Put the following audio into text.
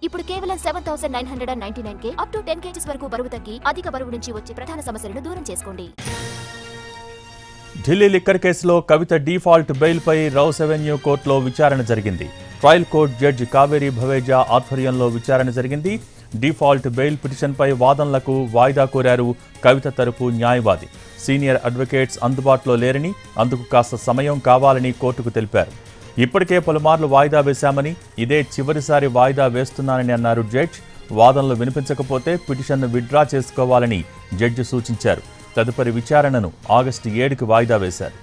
ఇప్పుడు కేవలం 7,999 up to 10 kgs వరకు బరువు తగ్గి అధిక బరువు నుంచి వచ్చే ప్రధాన సమస్యలను దూరం చేసుకోండి. ఢిల్లీ లిక్కర్ కేసులో కవిత డిఫాల్ట్ బెయిల్పై రౌస్ అవెన్యూ కోర్టులో విచారణ జరిగింది. Trial court judge Kaveri Baweja ఆధ్వర్యంలో విచారణ జరిగింది. డిఫాల్ట్ బెయిల్ పిటిషన్పై వాదనలకు వాయిదా కోరారు కవిత తరపు న్యాయవాది. సీనియర్ అడ్వకేట్స్ అందుబాటులో లేరని, అందుకు కాస్త సమయం కావాలని కోర్టుకు తెలిపారు. ఇప్పటికే పలుమార్లు వాయిదా వేశామని, ఇదే చివరిసారి వాయిదా వేస్తున్నానని అన్నారు జడ్జి. వాదనలు వినిపించకపోతే పిటిషన్ను విత్డ్రా చేసుకోవాలని జడ్జి సూచించారు. తదుపరి విచారణను ఆగస్టు 7కి వాయిదా వేశారు.